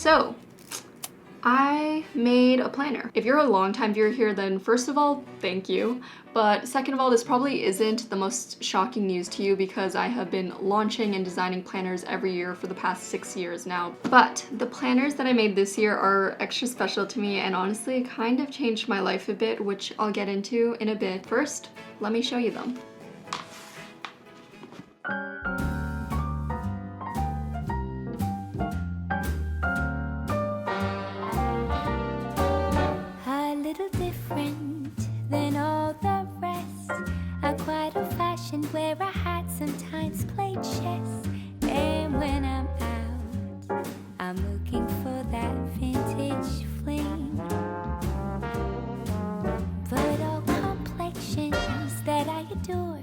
So I made a planner. If you're a longtime viewer here, then first of all, thank you. But second of all, this probably isn't the most shocking news to you because I have been launching and designing planners every year for the past 6 years now. But the planners that I made this year are extra special to me and honestly kind of changed my life a bit, which I'll get into in a bit. First, let me show you them. Where I had sometimes played chess, and when I'm out, I'm looking for that vintage fling. But all complexions that I adore,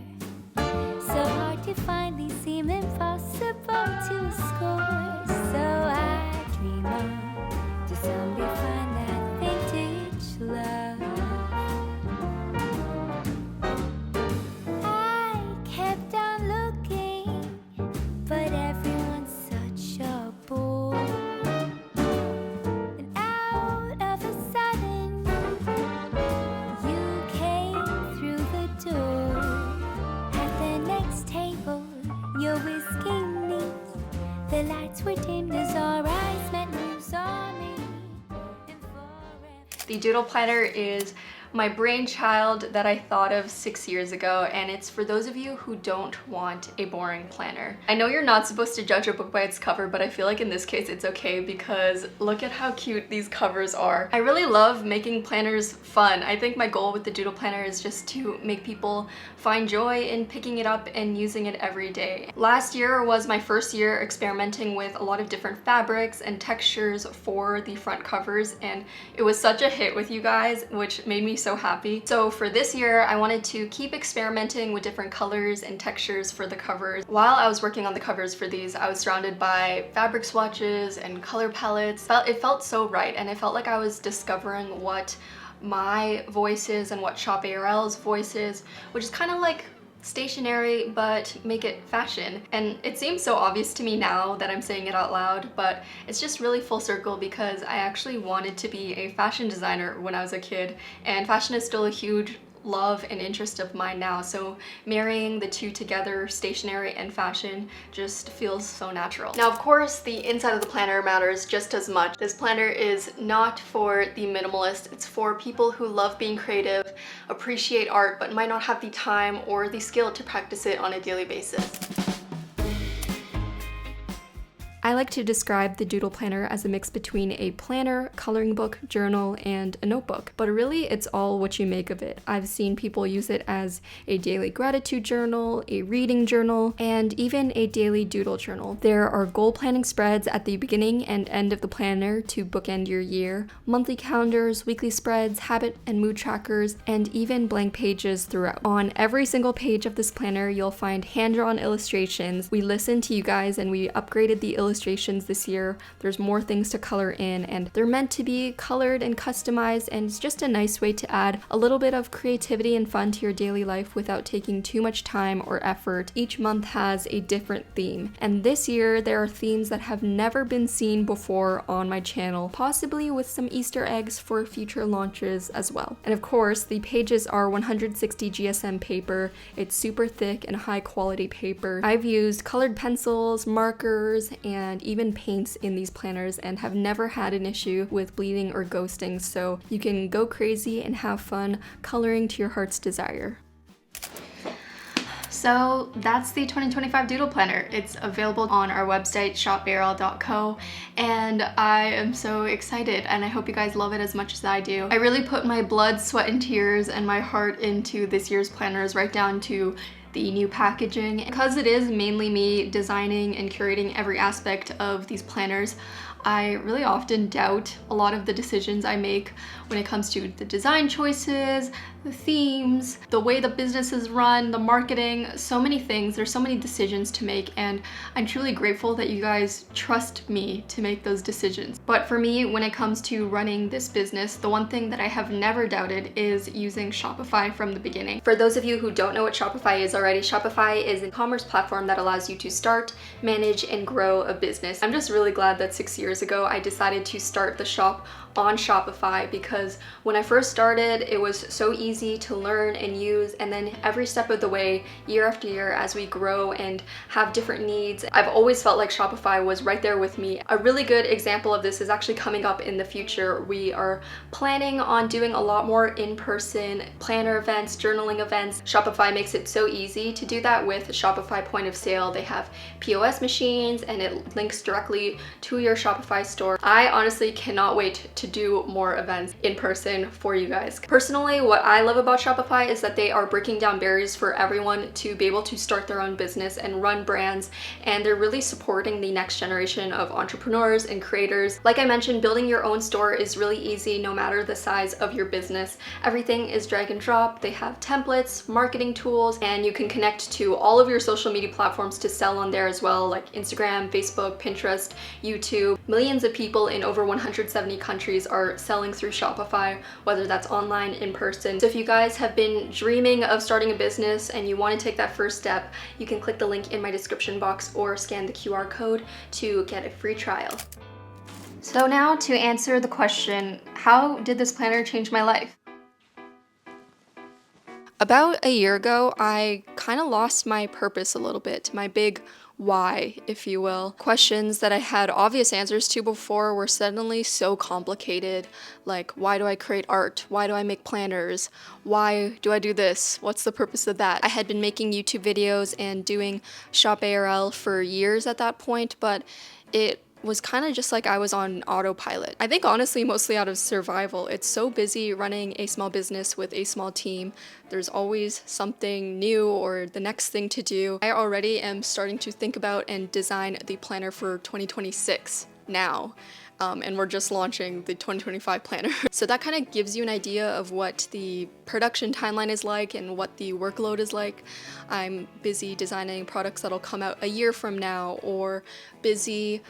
so hard to find, these seem impossible to score. So I dream on to someday find that vintage love. The Doodle Planner is my brainchild that I thought of 6 years ago, and it's for those of you who don't want a boring planner. I know you're not supposed to judge a book by its cover, but I feel like in this case it's okay because look at how cute these covers are. I really love making planners fun. I think my goal with the Doodle Planner is just to make people find joy in picking it up and using it every day. Last year was my first year experimenting with a lot of different fabrics and textures for the front covers, and it was such a hit with you guys, which made me so happy. So for this year, I wanted to keep experimenting with different colors and textures for the covers. While I was working on the covers for these, I was surrounded by fabric swatches and color palettes. It felt so right, and it felt like I was discovering what my voice is and what Shop ARL's voice is, which is kind of like stationery but make it fashion. And it seems so obvious to me now that I'm saying it out loud, but it's just really full circle because I actually wanted to be a fashion designer when I was a kid, and fashion is still a huge love and interest of mine now, so marrying the two together, stationery and fashion, just feels so natural. Now of course the inside of the planner matters just as much. This planner is not for the minimalist, it's for people who love being creative, appreciate art, but might not have the time or the skill to practice it on a daily basis. I like to describe the Doodle Planner as a mix between a planner, coloring book, journal, and a notebook. But really, it's all what you make of it. I've seen people use it as a daily gratitude journal, a reading journal, and even a daily doodle journal. There are goal planning spreads at the beginning and end of the planner to bookend your year, monthly calendars, weekly spreads, habit and mood trackers, and even blank pages throughout. On every single page of this planner, you'll find hand-drawn illustrations. We listened to you guys and we upgraded the illustrations this year. There's more things to color in, and they're meant to be colored and customized, and it's just a nice way to add a little bit of creativity and fun to your daily life without taking too much time or effort. Each month has a different theme, and this year there are themes that have never been seen before on my channel, possibly with some Easter eggs for future launches as well. And of course, the pages are 160 GSM paper. It's super thick and high quality paper. I've used colored pencils, markers, and even paints in these planners and have never had an issue with bleeding or ghosting, so you can go crazy and have fun coloring to your heart's desire. So that's the 2025 Doodle Planner. It's available on our website, shoparl.co, and I am so excited, and I hope you guys love it as much as I do. I really put my blood, sweat, and tears and my heart into this year's planners, right down to the new packaging. Because it is mainly me designing and curating every aspect of these planners, I really often doubt a lot of the decisions I make when it comes to the design choices, the themes, the way the business is run, the marketing, so many things. There's so many decisions to make, and I'm truly grateful that you guys trust me to make those decisions. But for me, when it comes to running this business, the one thing that I have never doubted is using Shopify from the beginning. For those of you who don't know what Shopify is already, Shopify is an e-commerce platform that allows you to start, manage, and grow a business. I'm just really glad that 6 years years ago, I decided to start the shop on Shopify because when I first started, it was so easy to learn and use, and then every step of the way, year after year, as we grow and have different needs, I've always felt like Shopify was right there with me. A really good example of this is actually coming up in the future. We are planning on doing a lot more in-person planner events, journaling events. Shopify makes it so easy to do that with Shopify point of sale. They have POS machines and it links directly to your Shopify store. I honestly cannot wait to do more events in person for you guys. Personally, what I love about Shopify is that they are breaking down barriers for everyone to be able to start their own business and run brands, and they're really supporting the next generation of entrepreneurs and creators. Like I mentioned, building your own store is really easy no matter the size of your business. Everything is drag and drop. They have templates, marketing tools, and you can connect to all of your social media platforms to sell on there as well, like Instagram, Facebook, Pinterest, YouTube. Millions of people in over 170 countries are selling through Shopify, whether that's online, in person. So if you guys have been dreaming of starting a business and you want to take that first step, you can click the link in my description box or scan the QR code to get a free trial. So now to answer the question, how did this planner change my life? About a year ago, I kind of lost my purpose a little bit, my big why, if you will. Questions that I had obvious answers to before were suddenly so complicated, like why do I create art? Why do I make planners? Why do I do this? What's the purpose of that? I had been making YouTube videos and doing Shop ARL for years at that point, but it was kind of just like I was on autopilot. I think honestly mostly out of survival. It's so busy running a small business with a small team. There's always something new or the next thing to do. I already am starting to think about and design the planner for 2026 now. And we're just launching the 2025 planner. So that kind of gives you an idea of what the production timeline is like and what the workload is like. I'm busy designing products that'll come out a year from now, or busy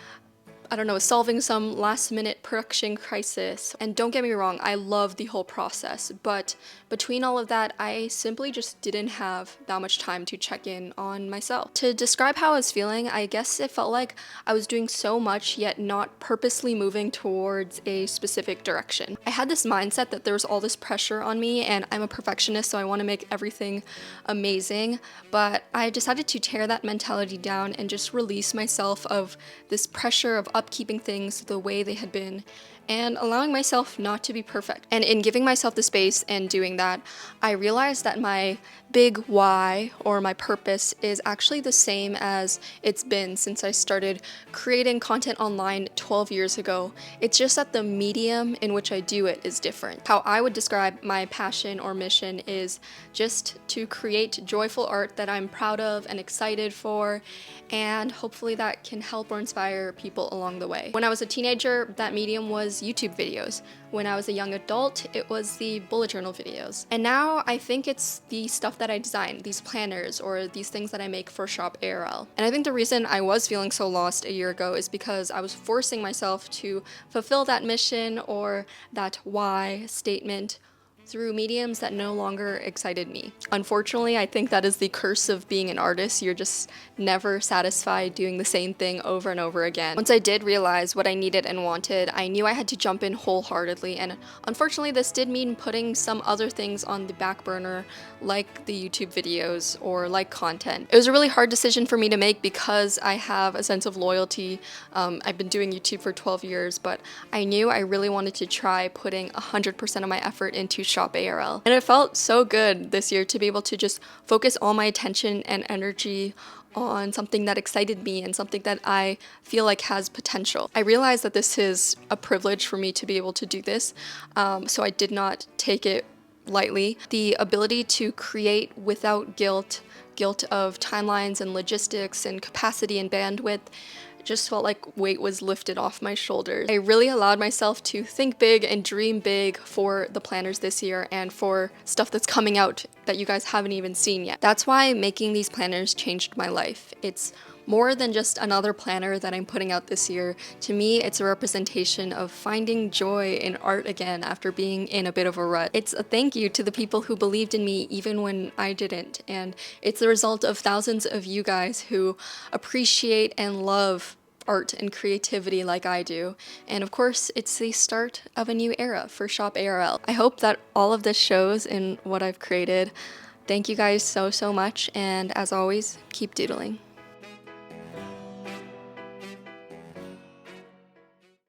solving some last minute production crisis. And don't get me wrong, I love the whole process, but between all of that, I simply just didn't have that much time to check in on myself. To describe how I was feeling, I guess it felt like I was doing so much yet not purposely moving towards a specific direction. I had this mindset that there was all this pressure on me, and I'm a perfectionist, so I want to make everything amazing, but I decided to tear that mentality down and just release myself of this pressure of upkeeping things the way they had been and allowing myself not to be perfect. And in giving myself the space and doing that, I realized that my big why, or my purpose, is actually the same as it's been since I started creating content online 12 years ago. It's just that the medium in which I do it is different. How I would describe my passion or mission is just to create joyful art that I'm proud of and excited for, and hopefully that can help or inspire people along the way. When I was a teenager, that medium was YouTube videos. When I was a young adult, it was the bullet journal videos. And now I think it's the stuff that I design, these planners or these things that I make for Shop ARL. And I think the reason I was feeling so lost a year ago is because I was forcing myself to fulfill that mission or that why statement through mediums that no longer excited me. Unfortunately, I think that is the curse of being an artist. You're just never satisfied doing the same thing over and over again. Once I did realize what I needed and wanted, I knew I had to jump in wholeheartedly, and unfortunately this did mean putting some other things on the back burner, like the YouTube videos or like content. It was a really hard decision for me to make because I have a sense of loyalty. I've been doing YouTube for 12 years, but I knew I really wanted to try putting 100% of my effort into Shop ARL. And it felt so good this year to be able to just focus all my attention and energy on something that excited me and something that I feel like has potential. I realized that this is a privilege for me to be able to do this, so I did not take it lightly. The ability to create without guilt of timelines and logistics and capacity and bandwidth, just felt like weight was lifted off my shoulders. I really allowed myself to think big and dream big for the planners this year and for stuff that's coming out that you guys haven't even seen yet. That's why making these planners changed my life. It's more than just another planner that I'm putting out this year. To me, it's a representation of finding joy in art again after being in a bit of a rut. It's a thank you to the people who believed in me even when I didn't, and it's the result of thousands of you guys who appreciate and love art and creativity like I do. And of course, it's the start of a new era for Shop ARL. I hope that all of this shows in what I've created. Thank you guys so much, and as always, keep doodling.